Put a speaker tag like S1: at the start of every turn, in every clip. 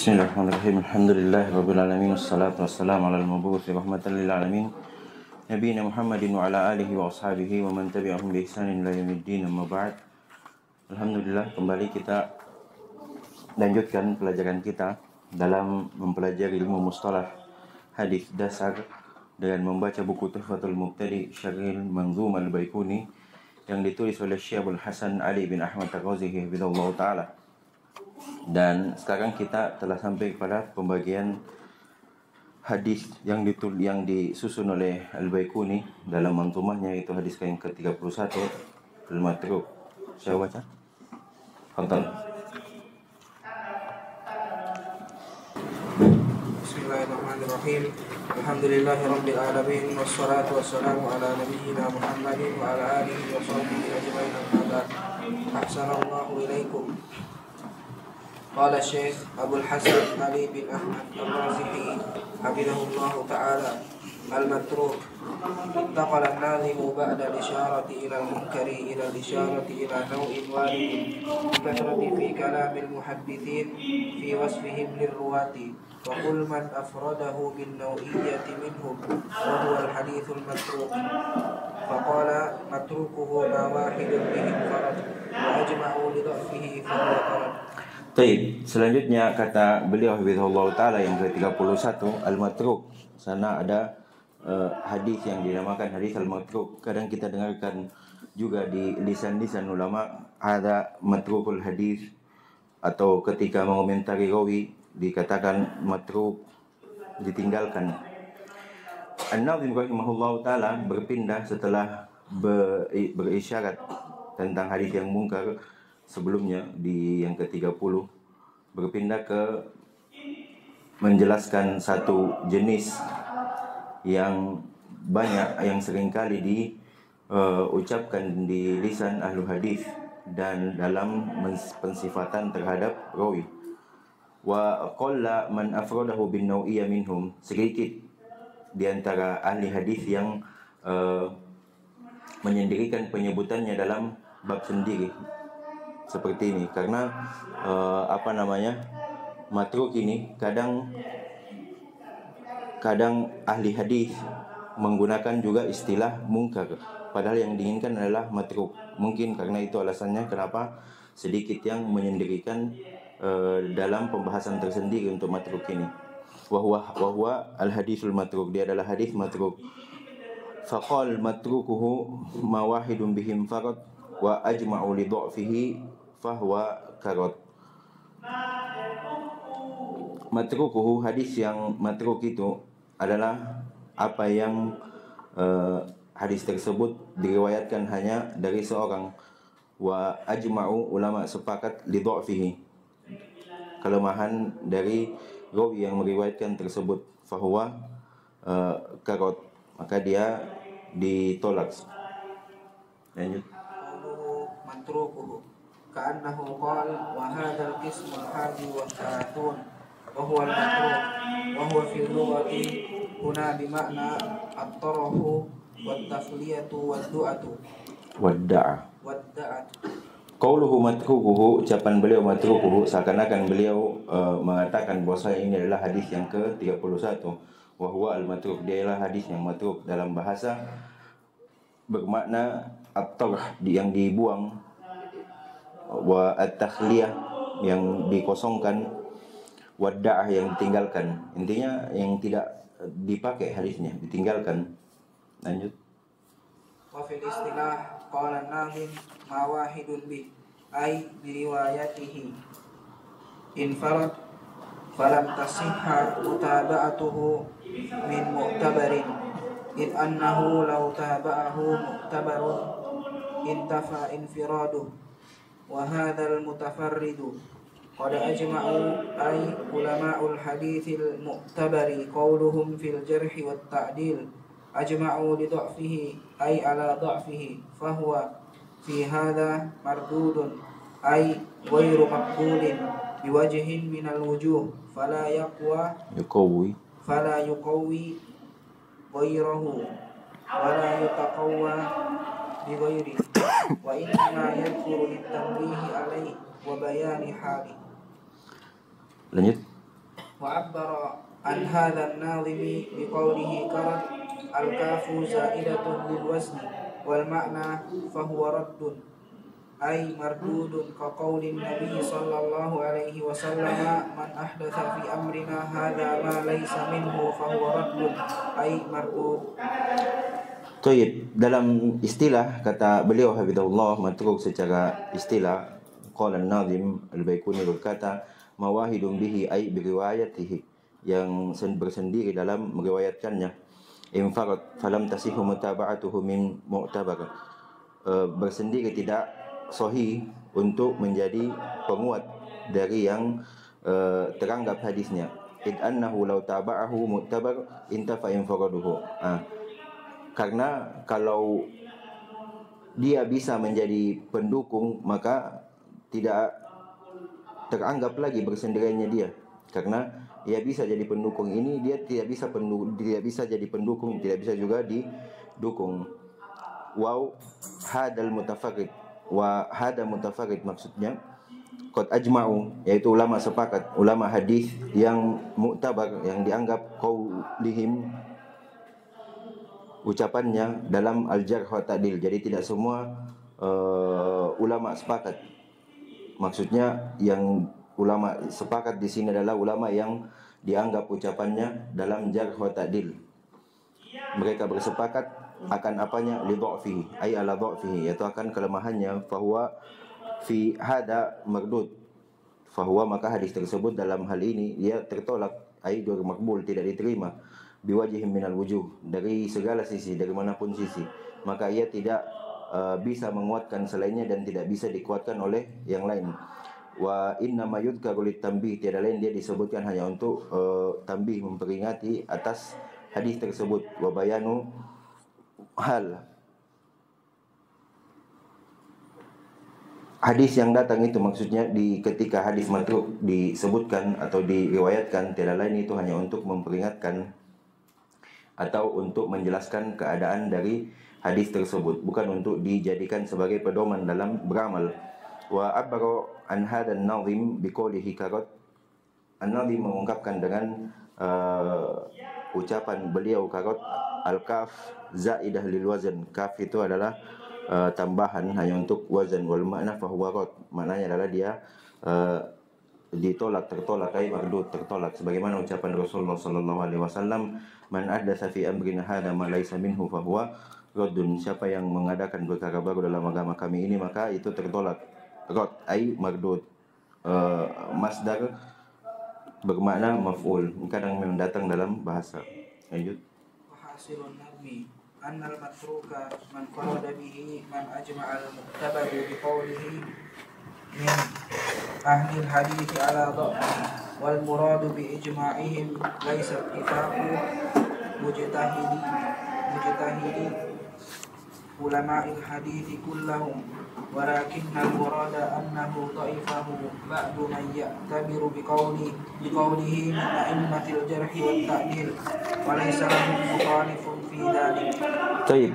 S1: Bismillahirrahmanirrahim. Alhamdulillahirabbil alamin wassalatu wassalamu alal mabu'uthi rahmatan lil alamin nabiyina Muhammadin wa ala alihi wa ashabihi wa man tabi'ahum bi ihsanin ila yaumiddin, amma ba'd. Alhamdulillah, kembali kita lanjutkan pelajaran kita dalam mempelajari ilmu mustalah hadis dasar dengan membaca buku Tuhfatul Mubtadi Syarhil Manzum al-Baikuni yang ditulis oleh Syekh Abdul Hasan Ali bin Ahmad Ar-Razi hafizahullah taala. Dan sekarang kita telah sampai kepada pembagian hadis yang disusun oleh Al-Baikuni dalam manzumahnya, yaitu hadis yang ke-31 Al-Matruk. Saya baca. Fadhal.
S2: Bismillahirrahmanirrahim. Alhamdulillahirabbil alamin wassalatu wassalamu ala nabiyyina Muhammadin wa ala alihi wa sahbihi ajma'in. Amma ba'd. Ahsanallahu ilaikum. قال الشيخ أبو الحسن علي بن أحمد الرازحي حفظه الله تعالى: المتروك انتقل الناظم بعد الإشارة إلى المنكر إلى الإشارة إلى نوع وارد بكثرة في كلام المحدثين في وصفهم للرواة، وكل من أفرده بالنوعية منهم وهو الحديث المتروك. فقال: متروكه ما واحد به انفرد وأجمعوا لضعفه فهو طرد.
S1: Baik, selanjutnya kata beliau hafizahullah taala yang ke-31 al-matruk. Sana ada hadis yang dinamakan hadis al-matruk. Kadang kita dengarkan juga di lisan-lisan ulama ada matrukul hadis, atau ketika mengomentari rawi dikatakan matruk, ditinggalkan. An-Nazim rahimahullah taala berpindah setelah berisyarat tentang hadis yang mungkar sebelumnya di yang ke-30, berpindah ke menjelaskan satu jenis yang banyak, yang seringkali diucapkan di lisan ahlu hadis dan dalam pensifatan terhadap rawi. Wa qalla man afradahu bin naw'iyya minhum, sedikit di antara ahli hadis yang menyendirikan penyebutannya dalam bab sendiri seperti ini, karena matruk ini kadang ahli hadis menggunakan juga istilah mungkar, padahal yang diinginkan adalah matruk. Mungkin karena itu alasannya kenapa sedikit yang menyendirikan dalam pembahasan tersendiri untuk matruk ini. Wahwa al-hadisul matruk, dia adalah hadis matruk. Faqal matrukuhu ma wahidun bihim farad wa ajma'u li dha'fihi fahuwa karot. Matrukuhu, hadis yang matruk itu adalah apa yang hadis tersebut diriwayatkan hanya dari seorang. Wa ajma'u, ulama sepakat, li dha'fihi, kelemahan dari rawi yang meriwayatkan tersebut. Fahuwa karot, maka dia ditolak. Lanjut.
S2: Matrukuhu ka'annahu qala wa hadzal qismu al-hadi wa thalathun wa huwa al-matruk wa huwa fi al-lughati huna bi ma'na at-tarahu wat-tafliyatu wad-du'atu wadda'atu.
S1: Qauluhu matrukuhu, ucapan beliau matrukuhu, seakan-akan beliau mengatakan bahwa ini adalah hadis yang ke-31. Wa huwa al-matruk, dia adalah hadis yang matruk. Dalam bahasa bermakna at-tarh, yang dibuang, wa at-takhliyah, yang dikosongkan, wadda'ah, yang ditinggalkan. Intinya yang tidak dipakai hadisnya, ditinggalkan. Lanjut.
S2: Wa fil istilah qala an-nazim ma wahidun bi ay bi riwayatihi infarad falam tasihha mutaba'atuhu min mu'tabarin id annahu law taaba'ahu mu'tabarun intafa infiraduh wa hadzal mutafarridu qad ajma'u ay ulama'ul hadithil mu'tabari qawluhum fil jarhi wat ta'dil ajma'u li dha'fihi ay ala dha'fihi fahuwa fi hadha mardudun ay ghairu maqbulin biwajhin minal wujuh fala yuqawwi ghairahu wala yutaqawwa bi ghairi wa inna yadhkuru litanbihi alaihi wa bayani hali.
S1: Lanjut.
S2: وعبر عن هذا الناظم بقوله كرت الكاف زائدة للوزن والمعنى فهو رد أي مردود كقول النبي صلى الله عليه وسلم من أحدث في أمرنا هذا ما ليس منه فهو رد أي مردود.
S1: Tayyib, dalam istilah kata beliau hafizahullah, matruk secara istilah, qala an-nazim al-Baikuni berkata mawahidun bihi ay biriwayatihi, yang bersendiri dalam meriwayatkannya. Infarat falam tasihu mutaba'atuhu min mu'tabar, bersendiri tidak sahih untuk menjadi penguat dari yang teranggap hadisnya. Id annahu law taba'ahu mu'tabar intafa infaraduhu. Karena kalau dia bisa menjadi pendukung, maka tidak teranggap lagi bersendiriannya dia. Karena dia bisa jadi pendukung ini, dia tidak bisa jadi pendukung, tidak bisa juga didukung. Wow, hadal mutafarid, wa hada mutafarid maksudnya qad ajma'u, yaitu ulama sepakat, ulama hadis yang mu'tabar, yang dianggap qaulihim, ucapannya dalam al-jarh wa ta'dil. Jadi tidak semua ulama sepakat. Maksudnya yang ulama sepakat di sini adalah ulama yang dianggap ucapannya dalam jarh wa ta'dil. Mereka bersepakat akan apanya? Li dha'fihi, ay ala dha'fihi, yaitu akan kelemahannya. Fahuwa fi hada mardud, fahuwa, maka hadis tersebut dalam hal ini dia tertolak, ay ghairu maqbul, tidak diterima, biwajhin minal wujuh, dari segala sisi, dari manapun sisi. Maka ia tidak bisa menguatkan selainnya dan tidak bisa dikuatkan oleh yang lain. Wa inna ma yudhkaru litanbih, tiada lain dia disebutkan hanya untuk tanbih, memperingati atas hadis tersebut. Wa bayanu hal, hadis yang datang itu maksudnya ketika hadis matruk disebutkan atau diriwayatkan, tiada lain itu hanya untuk memperingatkan atau untuk menjelaskan keadaan dari hadis tersebut, bukan untuk dijadikan sebagai pedoman dalam beramal. Wa abara an hadan nazim biqoulihi karat, an-nazim mengungkapkan dengan ucapan beliau karat al-kaf zaidah lil wazn, kaf itu adalah tambahan hanya untuk wazan, wal makna fahuwa rad, maknanya adalah dia ditolak, tertolak, ay mardud, tertolak, sebagaimana ucapan Rasulullah sallallahu alaihi wasallam, man ahdatsa fi amrina hadza ma laysa minhu fahuwa raddun, siapa yang mengadakan perkara baru dalam agama kami ini maka itu tertolak. Rad ay mardud, masdar bermakna maf'ul, kadang memang datang dalam bahasa. Lanjut.
S2: Hasilun nadmi annal matruka man farada bihi man ajma'al mu'tabar biqawlihi min ahli al-hadith ala dha'fi wal muradu bi ijma'ihim laysa ittifaqu mujtahidi ulama'il hadith kullahum walakin al-murada annahu dha'ifahu ba'du man ya'tabiru biqawlihi min a'immatil jarhi wat ta'dil wa laysa lahu mukhalifun fi dhalik.
S1: Baik.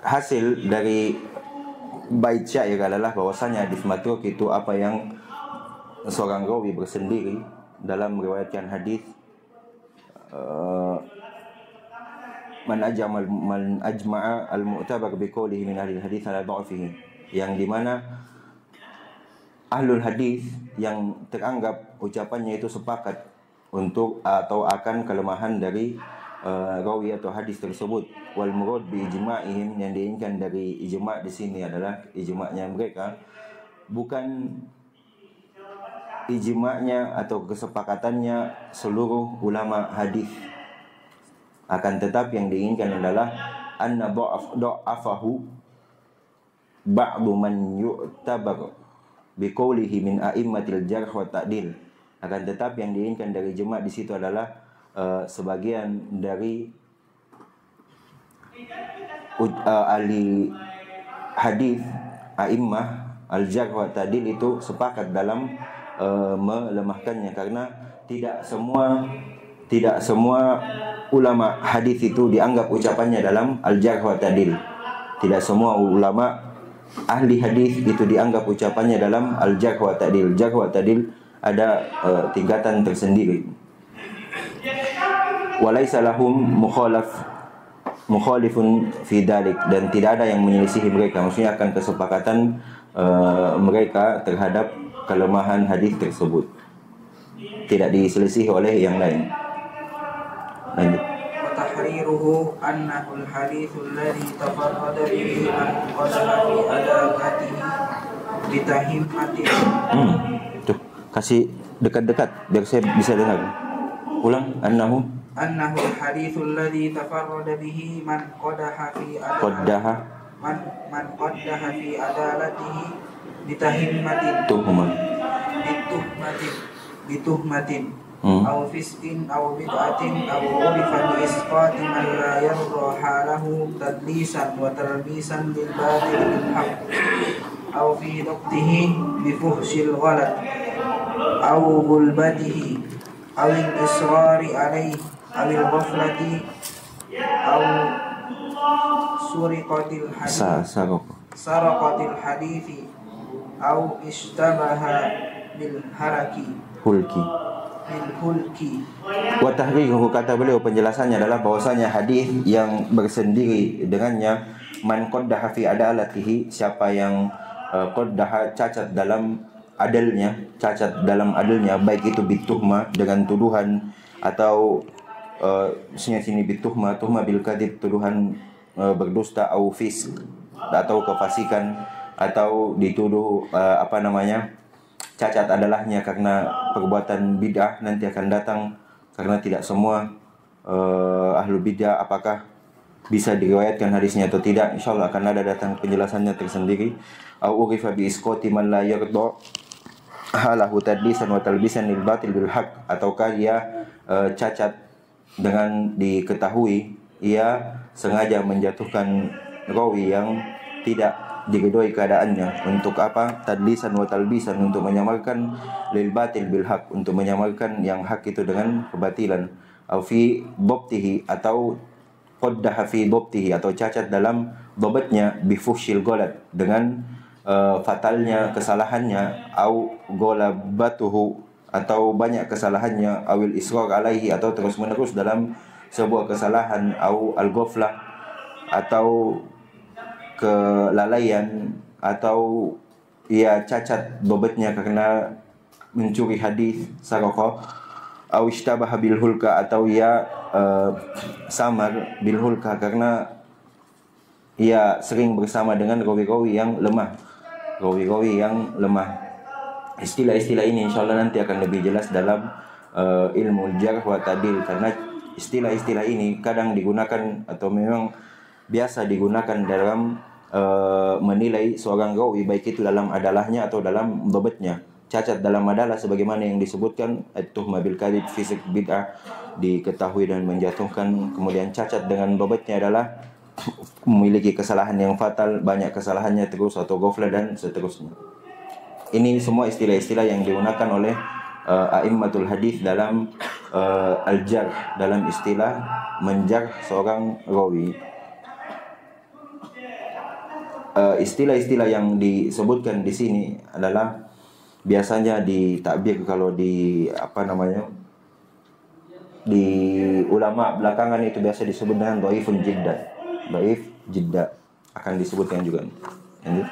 S1: Hasil dari bait syair adalah bahwasanya hadis matruk itu apa yang seorang rawi bersendiri dalam meriwayatkan hadis, man ajma'a al-mu'tabar biqoulihi min ahli hadis ala dha'fihi, yang dimana ahlul hadis yang teranggap ucapannya itu sepakat untuk atau akan kelemahan dari rawi atau hadis tersebut. Wal murad bi ijma'ihim, yang diinginkan dari ijma' di sini adalah ijma'nya mereka, bukan ijma'nya atau kesepakatannya seluruh ulama hadis. Akan tetapi yang diinginkan adalah anna dha'afahu ba'du man yu'tabar biqoulihi min a'immatil jarh wa ta'dil. Akan tetapi yang diinginkan dari ijma' di situ adalah sebagian dari ahli hadis, a'immah al-jarh wa ta'dil itu sepakat dalam melemahkannya, karena tidak semua ulama hadis itu dianggap ucapannya dalam al-jarh wa ta'dil. Tidak semua ulama ahli hadis itu dianggap ucapannya dalam al-jarh wa ta'dil. Jarh wa ta'dil ada tingkatan tersendiri. Walaisa lahum mukhalifun fi dalik, dan tidak ada yang menyelisihi mereka, maksudnya akan kesepakatan mereka terhadap kelemahan hadis tersebut, tidak diselisihi oleh yang lain. Lanjut.
S2: Tahriruhu annahul hadithul ladzi tafarrada bihi man qadara fi adabatihi bitahimmatin.
S1: Tuh, kasih dekat-dekat biar saya bisa dengar. Ulang. Annahul hadithul ladzi tafarrada bihi man qadaha fi adabatihi man qaddaha fi adalatihi bituhmatin aw fisqin aw bid'atin aw urifa bi isqati man la yarda halahu tadlisan wa talbisan bil batil bil haqq aw fi dabtihi bi fuhshil ghalat aw gulbatihi aw al israri alayhi aw al ghaflati aw suriqatil hadithi aw ishtabaha bil hulki. Wa tahriruhu, kata beliau penjelasannya adalah bahwasanya hadis yang bersendiri dengannya man qaddaha fi adalatihi, siapa yang qaddaha cacat dalam adalnya, baik itu bituhma dengan tuduhan, atau sini bituhma bil kadhib, tuduhan berdusta, au fisq atau kefasikan, atau dituduh cacat adalahnya karena perbuatan bid'ah nanti akan datang, karena tidak semua ahlu bid'ah apakah bisa diriwayatkan hadisnya atau tidak, insyaallah akan ada datang penjelasannya tersendiri. Au urifa bi isqati man la yarda halahu tadlisan wa talbisan lil batil bil haqq, ataukah dia cacat dengan diketahui ia sengaja menjatuhkan rawi yang tidak diredoi keadaannya. Untuk apa? Tadlisan wa talbisan, untuk menyamarkan lil batil bil haq, untuk menyamarkan yang hak itu dengan kebatilan. Au fi dhabtihi, atau qaddaha fi dhabtihi, atau cacat dalam dhabatnya, bi fuhshil ghalat, dengan fatalnya kesalahannya, au ghalabatuhu, atau banyak kesalahannya, awil israr alaihi, atau terus menerus dalam sebuah kesalahan, au al ghaflah, atau kelalaian, atau ia cacat bobotnya karena mencuri hadis saraqah, au ishtabaha bil hulka, atau ia samar bil hulka karena ia sering bersama dengan rawi-rawi yang lemah. Istilah-istilah ini insyaallah nanti akan lebih jelas dalam ilmu jarh wa ta'dil, karena istilah-istilah ini kadang digunakan atau memang biasa digunakan dalam menilai seorang rawi, baik itu dalam adalahnya atau dalam dhabatnya. Cacat dalam adalah sebagaimana yang disebutkan at-tuhma bil kadhib, fisik bid'ah, diketahui dan menjatuhkan. Kemudian cacat dengan dhabatnya adalah memiliki kesalahan yang fatal, banyak kesalahannya terus, atau ghaflah dan seterusnya. Ini semua istilah-istilah yang digunakan oleh a'immatul hadis dalam al-jarh, dalam istilah menjarh seorang rawi. Istilah-istilah yang disebutkan di sini adalah biasanya di takbir, kalau di di ulama belakangan itu biasa disebut dengan dhaifun jiddah. Dhaif jiddah akan disebutkan juga. Lanjut.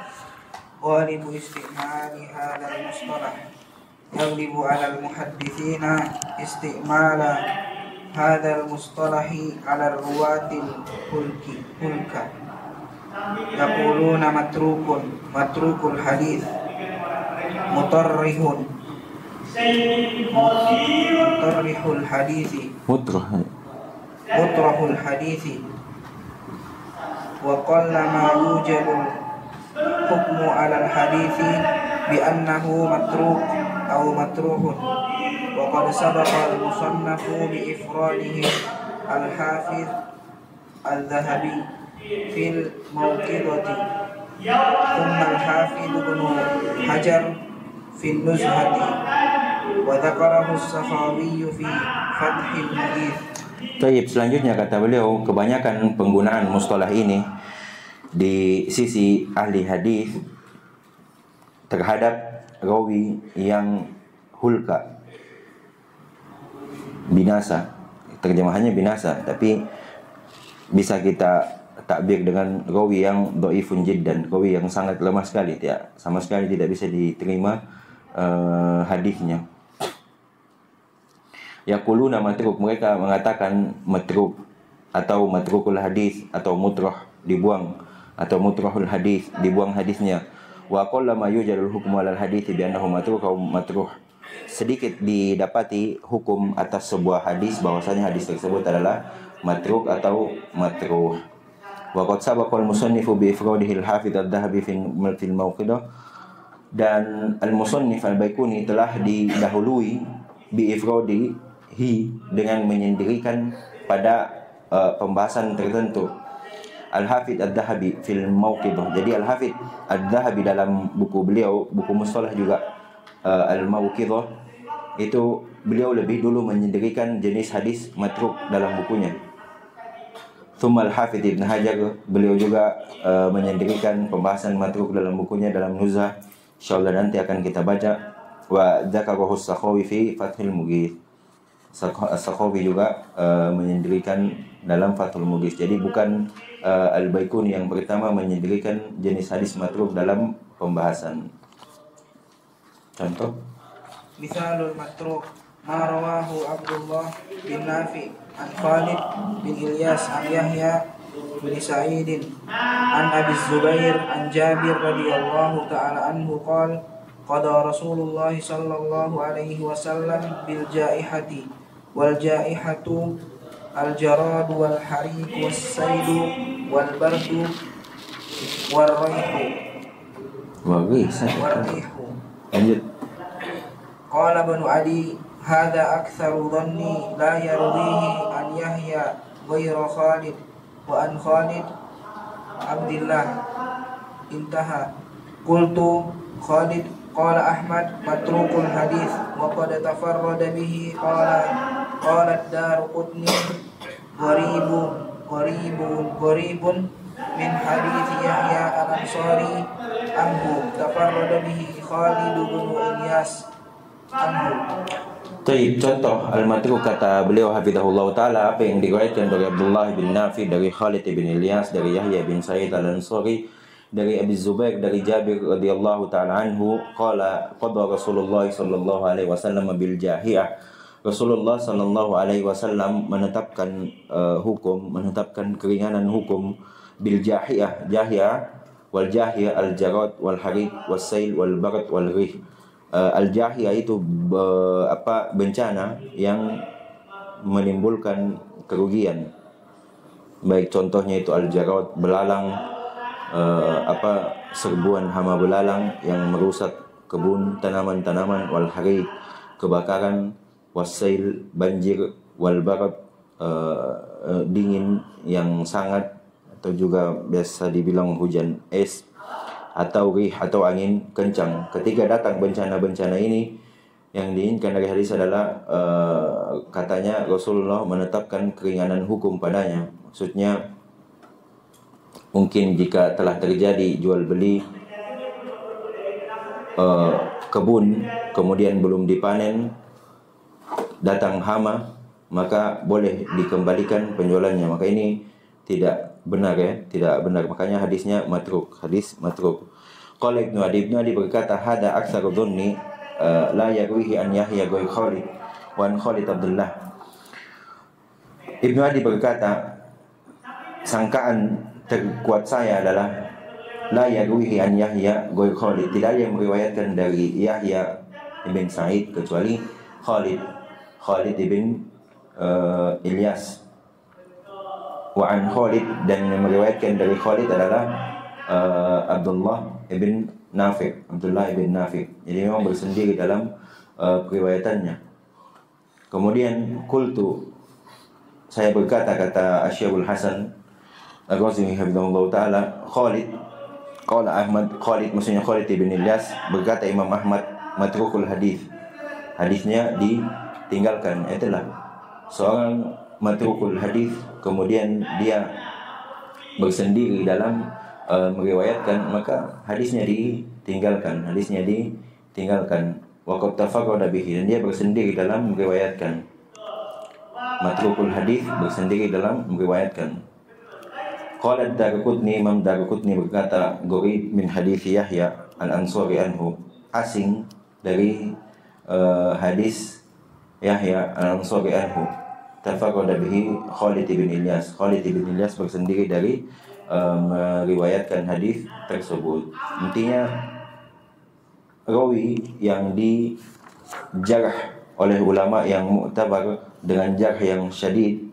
S2: Ghalibu istimali hadzal mustalah yaghlibu 'ala al-muhadditsina istimala hadzal mustalahi 'ala ruwatil hulka. Yaquluna matrukul hadith mutarrihul hadithi wa qallama yujadu hukmu 'ala al-hadithi bi annahu matruk aw matruhun wa qad sabaqa al-musannafu bi ifradihi al-hafiz al-dhahabi fil mawqidati thumma al-hafidh ibn Hajar fil nuzhati wa dzakarahu as-Sakhawi fi Fathul Mughith.
S1: Baik, selanjutnya kata beliau, kebanyakan penggunaan mustalah ini di sisi ahli hadis terhadap rawi yang hulka, binasa. Terjemahannya binasa, tapi bisa kita takbir dengan rawi yang dhaifun jiddan, rawi yang sangat lemah sekali, tidak sama sekali tidak bisa diterima hadisnya. Yaquluna matruk, mereka mengatakan matruk atau matrukul hadis atau mutrah, dibuang, atau mutrahul hadis, dibuang hadisnya. Wa qallama yujalul hukmu alal hadis bi annahu matruk atau matruh. Sedikit didapati hukum atas sebuah hadis bahwasanya hadis tersebut adalah matruk atau matruh. Wa qad sabaqa al-musannifu bi ifradihi al-hafidz ad-dhahabi fil mawqidah, dan al-musannif al-Baikuni telah didahului bi ifradihi, dengan menyendirikan pada pembahasan tertentu, Al-Hafidz Ad-Dhahabi fil Mawqidah. Jadi Al-Hafidz Ad-Dhahabi dalam buku beliau, buku mustalah juga, Al-Mawqidah, itu beliau lebih dulu menyendirikan jenis hadis matruk dalam bukunya. Tsumma Al-Hafidz Ibn Hajar, beliau juga menyendirikan pembahasan matruk dalam bukunya, dalam Nuzhah. Insyaallah nanti akan kita baca. Wa dzakarahu as-Sakhawi fi Fathul Mughith. As-Sakhawi juga menyendirikan dalam Fathul Mughith. Jadi bukan Al-Baikuni yang pertama menyendirikan jenis hadis matruk dalam pembahasan. Contoh,
S2: Misalul matruk ma rawahu Abdullah bin Nafi an Khalid bin Ilyas an Yahya bin Sa'id an Abi Zubair an Jabir radhiyallahu ta'ala anhu qala qada Rasulullah sallallahu alaihi wasallam bil jaihati wal jaihatu al jarad wal hariq was saidu wal bardu wal raihu
S1: lanjut.
S2: Qala Ibnu Adi hadza aktsaru dhanni la yarwihi an Yahya ghairu Khalid wa an Khalid Abdillah intaha. Qultu Khalid qala Ahmad matrukul hadis wa qad tafarrada bihi qala ad-Darqutni gharibun min hadis Yahya al-Ansari anhu tafarrada bihi Khalid bin Ilyas anhu.
S1: Baik, contoh al-matruk kata beliau hafizahullah taala, apa yang diriwayatkan dari Abdullah bin Nafi, dari Khalid bin Ilyas, dari Yahya bin Sa'id al-Ansari, dari Abi Zubair, dari Jabir radhiyallahu taala anhu, qala qada Rasulullah sallallahu alaihi wasallam bil jahiyah. Rasulullah sallallahu alaihi wasallam menetapkan menetapkan keringanan hukum bil jahiyah, jahiyah wal jahiyah al jarad wal harid was sail wal barad wal rih. Al-jahiyah itu bencana yang menimbulkan kerugian. Baik contohnya itu al-jarad, belalang, serbuan hama belalang yang merusak kebun, tanaman-tanaman, wal harid, kebakaran, wasail, banjir, wal barad, dingin yang sangat, atau juga biasa dibilang hujan es, atau rih atau angin kencang. Ketika datang bencana-bencana ini, yang diinginkan dari hadis adalah katanya Rasulullah menetapkan keringanan hukum padanya. Maksudnya mungkin jika telah terjadi jual beli kebun kemudian belum dipanen, datang hama, maka boleh dikembalikan penjualannya. Maka ini tidak benar, ya, tidak benar. Makanya hadisnya matruk, hadis matruk. Qala Ibnu Adi berkata hada aktsaru dhunni la yarwihi an Yahya ghairu Khalid wa an Khalid Abdullah. Ibnu Adi berkata sangkaan terkuat saya adalah la yarwihi an Yahya ghairu Khalid, tidak ada yang meriwayatkan dari Yahya ibn Sa'id kecuali Khalid ibn Ilyas. Wa an Khalid, dan yang meriwayatkan dari Khalid adalah Abdullah ibn Nafi. Jadi memang bersendiri dalam periwayatannya. Kemudian qultu, saya berkata, kata Asy-Syaikh Hasan Ar-Razi hafizahullah taala, Khalid qala Ahmad, Khalid maksudnya Khalid ibn Ilyas, berkata Imam Ahmad matrukul hadis, hadisnya ditinggalkan. Itulah seorang matrukul hadis, kemudian dia bersendiri dalam meriwayatkan, maka hadisnya ditinggalkan. wa qad tafarrada bihi, dan dia bersendiri dalam meriwayatkan. Matrukul hadis bersendiri dalam meriwayatkan. Qala Ad-Darqutni, Imam Darqutni berkata, gharib min hadis Yahya al-Ansari anhu, asing dari hadis Yahya al-Ansari anhu, tafarrada bihi Khalid bin Ilyas. Khalid bin Ilyas bersendiri dari meriwayatkan hadis tersebut. Intinya rawi yang dijarh oleh ulama yang mu'tabar dengan jarh yang syadid,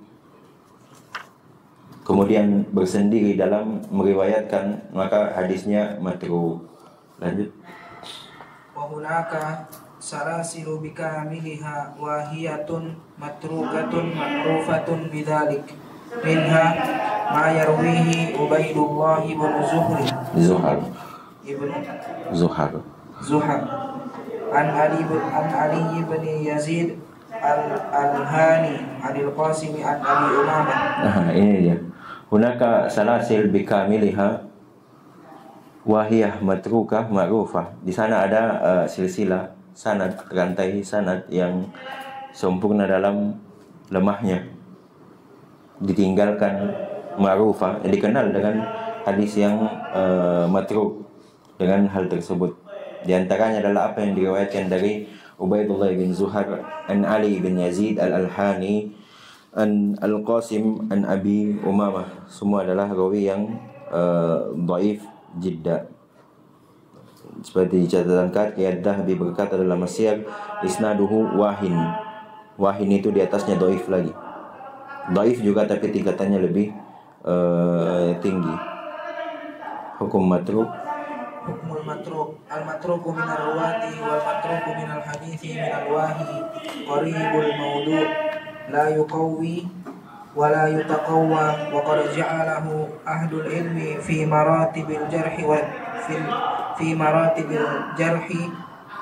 S1: kemudian bersendiri dalam meriwayatkan, maka hadisnya matruk. Lanjut.
S2: Wa hunaka salasilu bikamiliha wahiyatun matrukatun ma'rufatun bidzalik. Minha ma yarwihi Ubaidullah ibn Zuhar an Ali bin Yazid al-Hani anil Qasim an Abi Umamah.
S1: Ini dia. Hunaka salasil bikamiliha wahiyah matrukah ma'rufah. Di sana ada silsilah sanad, rantai sanad yang sempurna dalam lemahnya, ditinggalkan ma'rufah, dikenal dengan hadis yang matruk dengan hal tersebut. Di antaranya adalah apa yang diriwayatkan dari Ubaidullah bin Zuhar an Ali bin Yazid al-Alhani an Al-Qasim an Abi Umamah. Semua adalah rawi yang dhaif jidda. Seperti catatan kaki Ad-Dhahabi berkata dalam Masyar, isnaduhu wahin. Wahin itu di atasnya dhaif lagi. Dhaif juga tapi tingkatannya lebih tinggi. Hukum matruk.
S2: Hukmul matruk. Al-matruku minal ruwati wal matruku minal hadithi minal wahi qaribul mawdu' la yuqawwi wa la yutaqawwa wa qad ja'alahu ahlul ilmi fi maratibil jarhi wa fi maratibil jarhi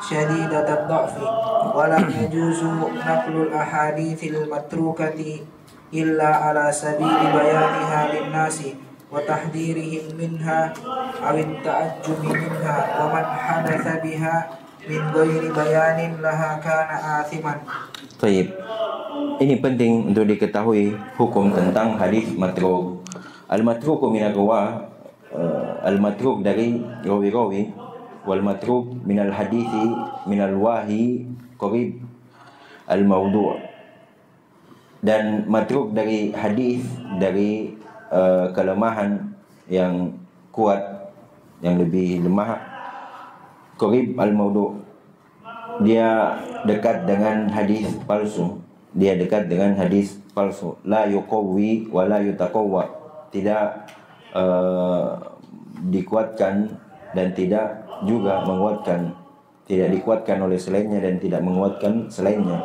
S2: shadidat ad-dha'fi wa la yajuzu naqlul ahadithil matrukati illa ala sabili bayaniha lin-nasi wa tahdhirihim minha aw at-ta'ajjubi minha wa man hadatha biha min ghairi bayanin laha kana athiman.
S1: Baik. Ini penting untuk diketahui hukum tentang hadis matruk. Al-matruku min ar-ruwah, al-matruk dari rawi-rawi, wal matruk min al-hadithi min al-wahi qarib al-mawdu'. Dan matruk dari hadis, dari kelemahan yang kuat, yang lebih lemah, qarib al-mawdu', dia dekat dengan hadis palsu. Dia dekat dengan hadis palsu. La yuqawwi wa la yutaqawwa, tidak dikuatkan dan tidak juga menguatkan, tidak dikuatkan oleh selainnya dan tidak menguatkan selainnya.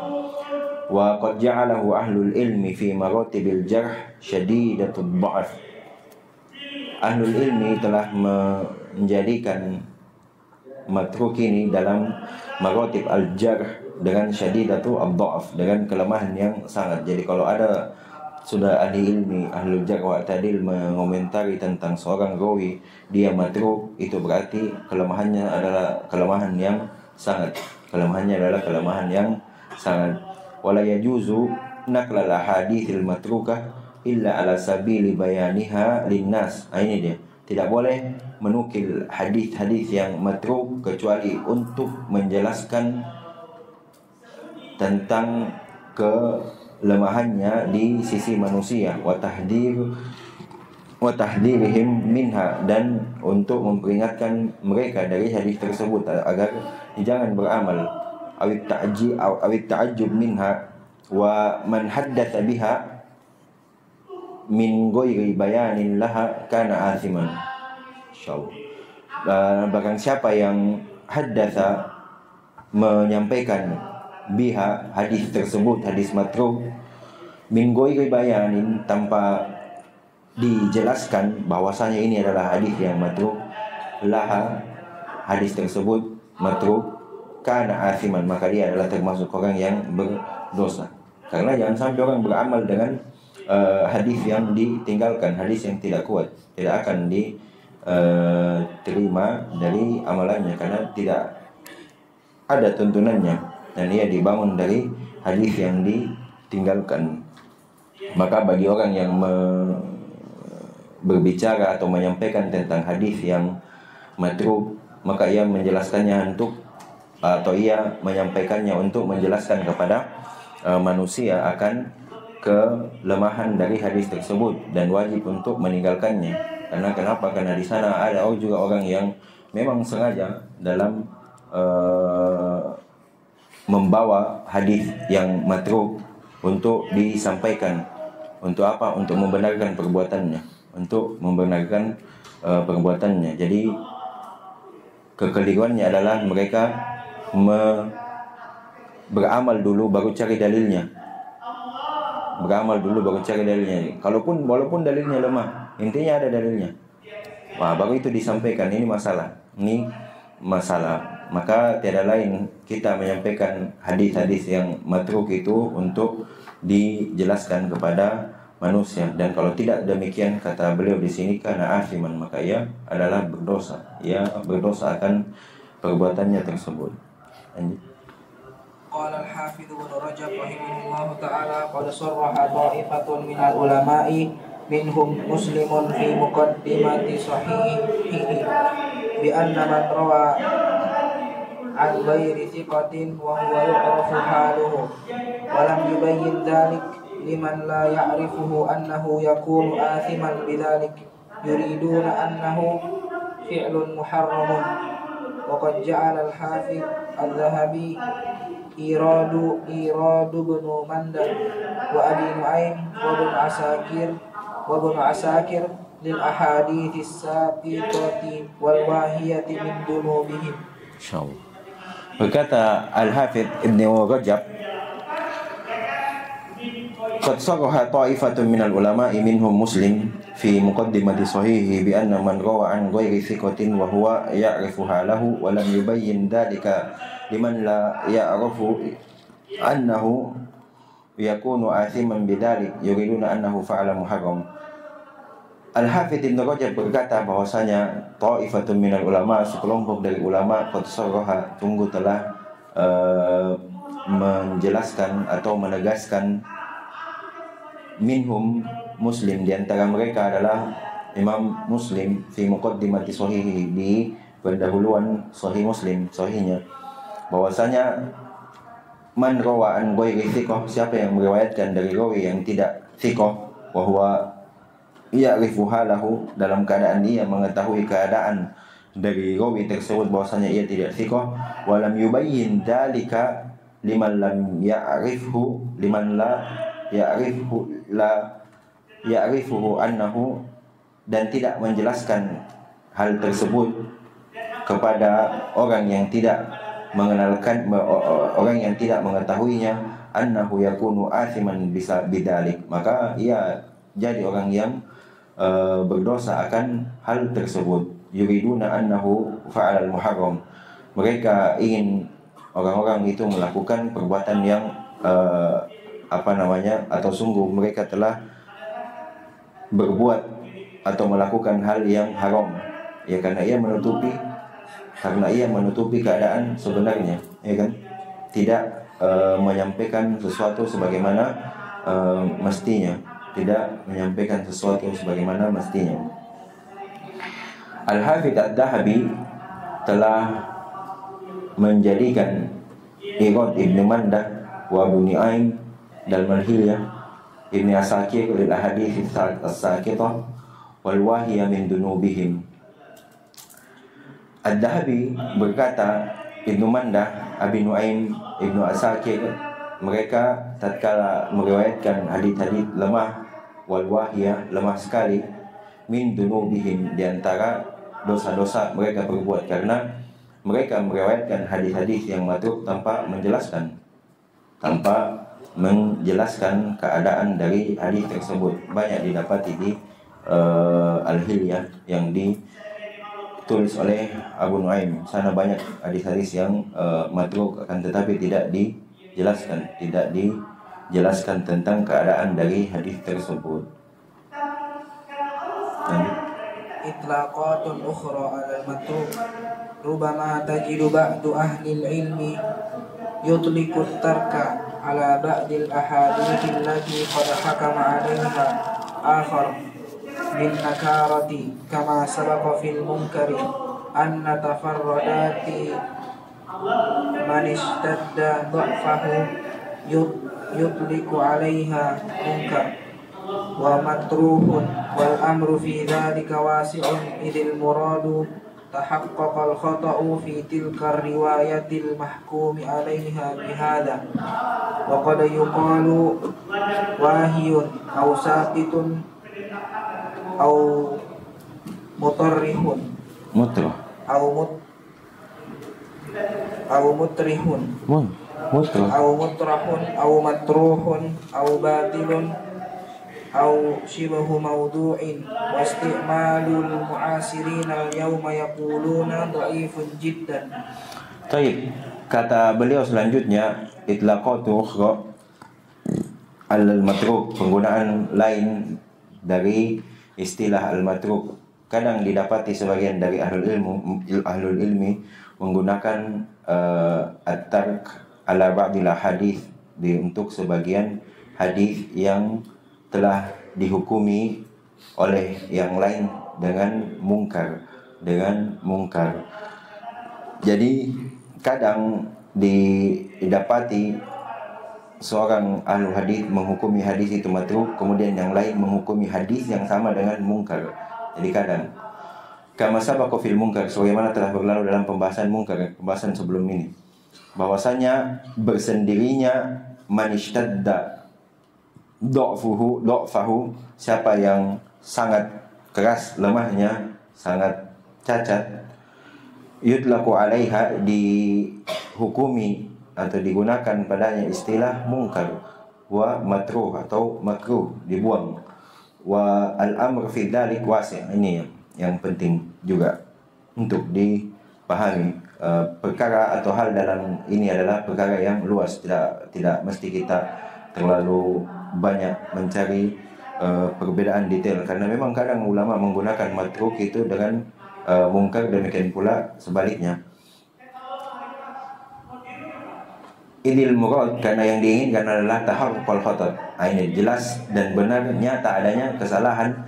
S1: Wa qad ja'alahu ahlul ilmi fi maratibil jarh syadidatud dha'f. Ahlul ilmi telah menjadikan matruk ini dalam maratib al-jarh dengan syadidatu ad-dha'f, dengan kelemahan yang sangat. Jadi kalau ada sudah ahli ilmi, ahlul jarh wa ta'dil mengomentari tentang seorang rawi dia matruk, itu berarti kelemahannya adalah kelemahan yang sangat. Kelemahannya adalah kelemahan yang sangat. Wala yajuzu naqlal ahaditsil matrukah illa ala sabili bayaniha linnas. Ini dia. Tidak boleh menukil hadis-hadis yang matruk kecuali untuk menjelaskan tentang kelemahannya di sisi manusia, wa tahdhirihim minha, dan untuk memperingatkan mereka dari hadis tersebut agar jangan beramal. Awit ta'ajjub minha wa man haddatsa biha min ghairi bayanin laha kana athiman. Insyaallah. Bahkan siapa yang haddatsa, menyampaikan, biha, hadis tersebut, hadis matruk, min ghairi bayanin, tanpa dijelaskan bahwasanya ini adalah hadis yang matruk, laha, hadis tersebut matruk, kana athiman, maka dia adalah termasuk orang yang berdosa. Karena jangan sampai orang beramal dengan hadis yang ditinggalkan, hadis yang tidak kuat, tidak akan diterima dari amalannya, karena tidak ada tuntunannya dan ia dibangun dari hadis yang ditinggalkan. Maka bagi orang yang berbicara atau menyampaikan tentang hadis yang matruk, maka ia menjelaskannya atau ia menyampaikannya untuk menjelaskan kepada manusia akan kelemahan dari hadis tersebut dan wajib untuk meninggalkannya. Karena kenapa? Karena di sana ada juga orang yang memang sengaja dalam membawa hadis yang matruk untuk disampaikan. Untuk apa? Untuk membenarkan perbuatannya. Jadi kekeliruannya adalah mereka beramal dulu baru cari dalilnya. Walaupun dalilnya lemah, intinya ada dalilnya. Wah, baru itu disampaikan. Ini masalah. Maka tiada lain kita menyampaikan hadis-hadis yang matruk itu untuk dijelaskan kepada manusia. Dan kalau tidak demikian, kata beliau di sini, karena asiman, maka ia adalah berdosa. Ia berdosa akan perbuatannya tersebut.
S2: Qala al-Hafidz Ibnu Rajab rahimahullahu ta'ala qad sarraha ta'ifatun minal ulama'i minhum muslimun fi muqaddimati sahihihi bi anna man rawa an ghairi thiqatin wa huwa yu'rafu haluhu wa lam yubayyin dhalik liman la ya'rifuhu annahu yakunu athiman bidzalik yuriduna annahu fi'lun muharramun. Wa qad ja'ala al-Hafidz al-Dhahabi iradu ibn Mandah wa Abi Nu'aim wa ibn Asakir lil ahadits saqitati wal wahiyati min dunubihim.
S1: Insyaallah. Berkata Al-Hafidz Ibnu Rajab, qad sarraha ta'ifatun minal ulama'i minhum Muslim fi muqaddimati sahihi bi anna man rawa an ghairi thiqatin wa huwa ya'rifu halahu wa lam yubayyin dhalika liman la ya'rafu annahu yakunu athiman bidzalik yuriduna annahu fa'ala muharram. Al-Hafidz Ibnu Rajab berkata bahwasanya ta'ifatun minal ulama, sekelompok dari ulama, qad sarraha, telah menjelaskan atau menegaskan, minhum Muslim, di antara mereka adalah Imam Muslim, fi muqaddimati sahihi, di pendahuluan sahih Muslim, sahihnya, bahwasanya man rawa an ghairi thiqah, siapa yang meriwayatkan dari rawi yang tidak thiqah, wa huwa ya'rifu halahu, dalam keadaan dia mengetahui keadaan dari rawi tersebut bahwasanya ia tidak thiqah, wa lam yubayyin dzalika liman la ya'rifuhu annahu, dan tidak menjelaskan hal tersebut kepada orang yang tidak mengetahuinya, annahu yakunu athiman bisa bidzalik, maka ia jadi orang yang berdosa akan hal tersebut. Yuriduna annahu fa'al muharram, mereka ingin orang-orang itu melakukan perbuatan yang atau sungguh mereka telah berbuat atau melakukan hal yang haram, ya, karena ia menutupi keadaan sebenarnya, ya kan, tidak menyampaikan sesuatu sebagaimana mestinya, Al-Hafidz Ad-Dhahabi telah menjadikan Irad Ibn Mandah wa Abu Nu'aim dalam Al-Hilyah, Ibn Asakir lil ahadits as-saqitah wal wahiyah min dunubihim. Ad-Dhahabi berkata, Ibn Mandah, Abi Nu'aim, Ibn Asakir, mereka tatkala meriwayatkan hadis-hadis lemah, wal wahiyah, lemah sekali, min dunubihim, di antara dosa-dosa mereka berbuat, karena mereka meriwayatkan hadis-hadis yang matruk tanpa menjelaskan keadaan dari hadis tersebut. Banyak didapati di Al-Hilyah yang ditulis oleh Abu Nu'aim. Sana banyak hadis-hadis yang matruk, akan tetapi tidak dijelaskan tentang keadaan dari hadis tersebut.
S2: إطلاقات أخرى على المتروك ربما تجد بعض أهل العلم يطلق الترك على بعض الأحاديث التي قد حكم عليها آخر بالنكارة كما سبق في المنكر أن تفردات من اشتد ضعفه يطلق عليها منكر ومتروك والأمر في ذلك واسع إذ المراد تحقق الخطأ في تلك الرواية المحكوم عليها بهذا وقد يقال واهي أو ساقط أو مطرح
S1: Mutrah.
S2: أو مطرح
S1: Mutrah.
S2: أو مطرح أو مطروح أو باطل أو شبه موضوع واستعمال المعاصرين اليوم يقولون ضعيف جدا.
S1: Taib, kata beliau selanjutnya, itlaqatu ukhra al-matruk, penggunaan lain dari istilah al-matruk. Kadang didapati sebagian dari ahlul ilmi menggunakan at-tark ala ba'dil hadis untuk sebagian hadis yang telah dihukumi oleh yang lain dengan mungkar. Jadi kadang didapati seorang ahlu hadis menghukumi hadis itu matruk, kemudian yang lain menghukumi hadis yang sama dengan mungkar. Jadi kadang kama sabaqa fil munkar, sebagaimana telah berlalu dalam pembahasan mungkar, pembahasan sebelum ini, bahwasanya bersendirinya man ishtadda dha'fahu, siapa yang sangat keras lemahnya, sangat cacat, yudlaku alaiha, dihukumi atau digunakan padanya istilah mungkar, wa matruh atau makruh, dibuang, wa al-amr fi dzalik wasi'. Ini yang penting juga untuk dipahami. Perkara atau hal dalam ini adalah perkara yang luas, tidak mesti kita terlalu banyak mencari perbedaan detail, karena memang kadang ulama menggunakan matruk itu dengan mungkar, demikian pula sebaliknya. Idil murad, karena yang diinginkan adalah taharruqul khata'. Ini jelas dan benar nyata adanya kesalahan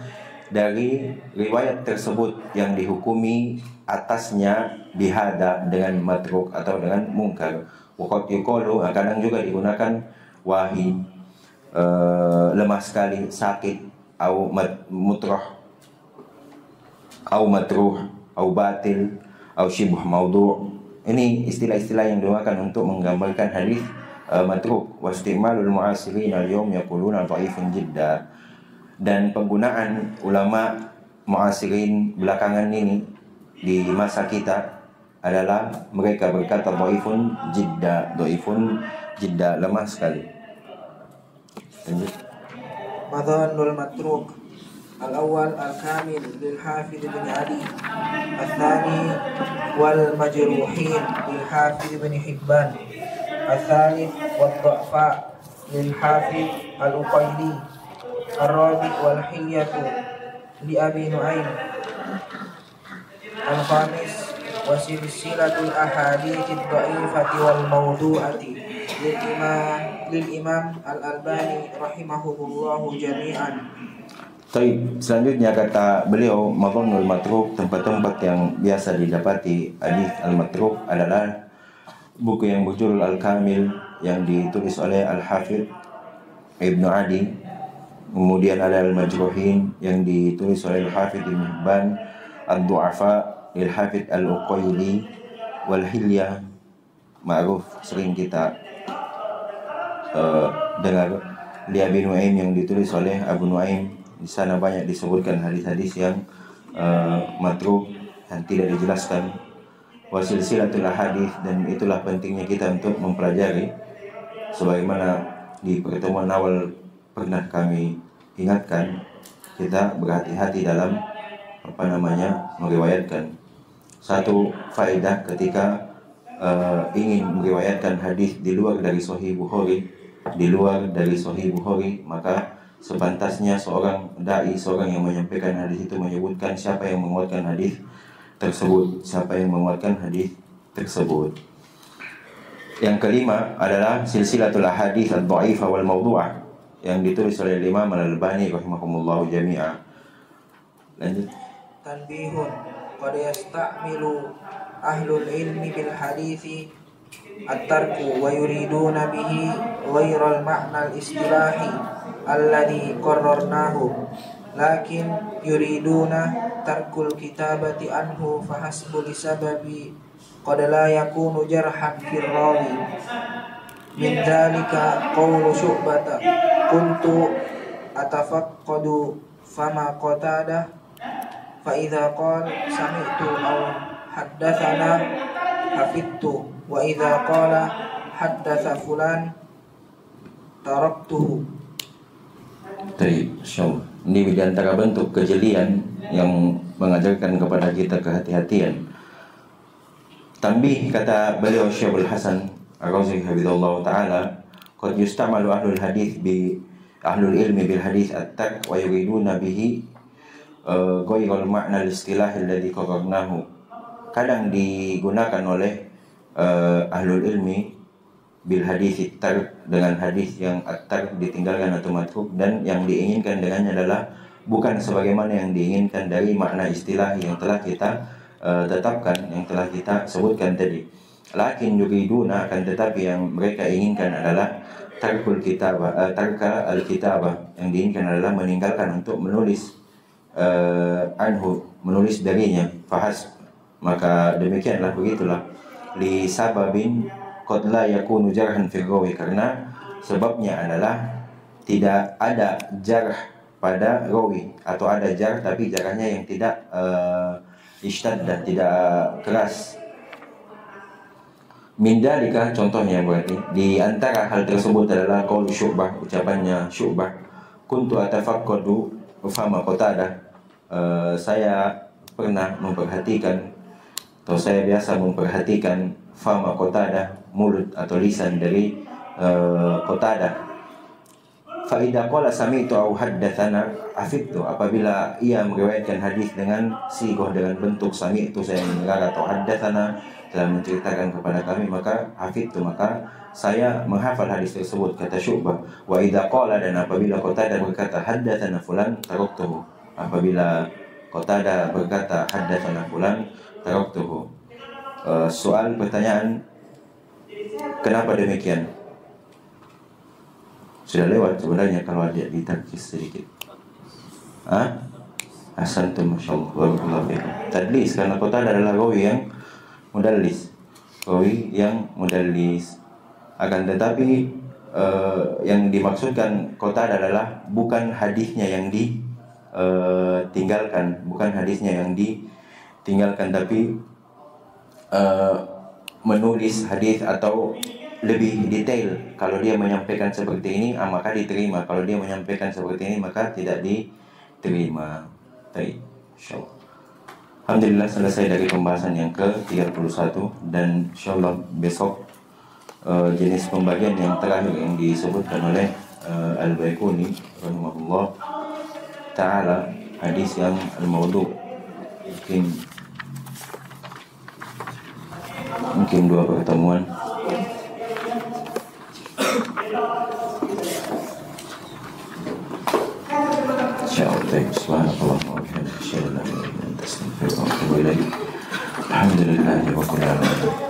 S1: dari riwayat tersebut yang dihukumi atasnya bihada dengan matruk atau dengan mungkar. Waqad yuqalu, kadang juga digunakan wahi, lemah sekali, sakit, au mutrah, au matruh, au batil, au shibh maudhu'. Ini istilah-istilah yang digunakan untuk menggambarkan hadis matruk. Wastimalul mu'asirin al-yawm yaquluna dha'ifun jidda. Dan penggunaan ulama mu'asirin belakangan ini di masa kita adalah mereka berkata dha'ifun jidda, lemah sekali. Lanjut.
S2: Madhanul matruk al-awwal al-kamil lil-Hafidh bin Ali, al-thani wal-majruhin lil-Hafidh bin Hibban, al-thalith wal-du'afa lil-Hafidh al-Uqayli, al-rabi' wal-hilyatu li Abi Nu'aym, al-khamis wa silsilatul ahadits ad-dha'ifati wal-mawdu'ati lil-Imam al-Albani rahimahumullahu jami'an.
S1: Taib, selanjutnya kata beliau, madhanul matruk, tempat-tempat yang biasa didapati hadis al-matruk adalah buku yang berjudul Al-Kamil yang ditulis oleh Al-Hafidh Ibnu Adi, kemudian ada Al-Majruhin yang ditulis oleh Al-Hafidh Ibn Hibban, Ad-Du'afa Al-Hafidh Al-Uqayli, Wal-Hilyah ma'ruf, sering kita dengar, li Abi Nu'aym yang ditulis oleh Abu Nu'aym. Di sana banyak disebutkan hadis-hadis yang matruk, yang tidak dijelaskan. Wasilsilatul hadis, dan itulah pentingnya kita untuk mempelajari, sebagaimana di pertemuan awal pernah kami ingatkan, kita berhati-hati dalam meriwayatkan. Satu faedah ketika ingin meriwayatkan hadis di luar dari Sahih Bukhari, maka sepantasnya seorang dai, seorang yang menyampaikan hadis itu menyebutkan siapa yang menguatkan hadis tersebut, siapa yang menguatkan hadis tersebut. Yang kelima adalah silsilatul ahadits ad-dha'ifah wal mawdu'ah yang ditulis oleh Imam Al-Albani rahimahumullah jami'a. Lanjut.
S2: Tanbihun qad yasta'milu ahlul ilmi bil hadithi at-tarku wa yuriduna bihi ghairal ma'na al-istilahi alladhi qarrarnahu, lakin yuriduna tarkul kitabati anhu fahasbu lisababi qad la yakunu jarhan fir rawi. Min dzalika qawlu Syu'bata kuntu atafaqqadu fama Qatadah fa idza qala sami'tu aw haddatsana hafidtu wa idza qala haddatsa fulan taraktuhu.
S1: Baik, insyaallah. Ini di antara bentuk kejelian yang mengajarkan kepada kita kehati-hatian. Tanbih, kata beliau Syekhul Hasan Ar-Razi hafizallahu taala, qad yustamalu ahlul hadis bi ahlul ilmi bil hadis at-tak wa yuriduna bihi ghairal ma'na al-istilah alladhi qarrarnahu. Kadang digunakan oleh ahlul ilmi bil hadis at-tak dengan hadis yang at-tak ditinggalkan atau matruk, dan yang diinginkan dengannya adalah bukan sebagaimana yang diinginkan dari makna istilah yang telah kita tetapkan, yang telah kita sebutkan tadi. Lakin yuriduna, akan tetapi yang mereka inginkan adalah tarkul kitabah, tarka al-kitabah, yang diinginkan adalah meninggalkan untuk menulis anhu, menulis darinya. Fahas, maka demikianlah, begitulah. Li sababin qad la yakunu jarhan fi rawi, karena sebabnya adalah tidak ada jarh pada rawi, atau ada jarh tapi jarahnya yang tidak ishtaddah, tidak keras. Min dalika, contohnya berarti di antara hal tersebut adalah qaul Syu'bah, ucapannya Syu'bah, kuntu atafaqqadu fama Qatadah, saya pernah memperhatikan, atau saya biasa memperhatikan fama Qatadah, mulut atau lisan dari Qatadah. Fa idza qala sami'tu aw haddatsana afidtu, apabila ia meriwayatkan hadis dengan sighah, dengan bentuk sami'tu, saya mendengar, atau haddatsana, telah menceritakan kepada kami, maka hafidtu, maka saya menghafal hadis tersebut. Kata Syu'bah, wa idza qala, dan apabila Qatadah berkata haddatsana fulan taraktuhu, apabila Qatadah berkata haddatsana fulan taraktuhu. Soal, pertanyaan, kenapa demikian? Sudah lewat sebenarnya kalau ada ditarkis sedikit. Ahsantum, masyaallah, barakallahu fiikum. Tadlis, karena Qatadah adalah rawi yang mudallis, rawi yang mudallis. Akan tetapi yang dimaksudkan Qatadah adalah bukan hadisnya yang ditinggalkan, bukan hadisnya yang ditinggalkan, tapi menulis hadis atau lebih detail. Kalau dia menyampaikan seperti ini, maka diterima. Kalau dia menyampaikan seperti ini, maka tidak diterima. Baik, insyaallah. Alhamdulillah, selesai dari pembahasan yang ke-31, dan insyaallah besok jenis pembagian yang terakhir yang disebutkan oleh Al-Baiquni rahimahullah ta'ala, hadis yang al-mawdu'. Mungkin 2 pertemuan. Subhanallah wa bihamdihi, asyhadu an la ilaha illa anta, astaghfiruka wa atubu ilaik. Alhamdulillahirabbil alamin.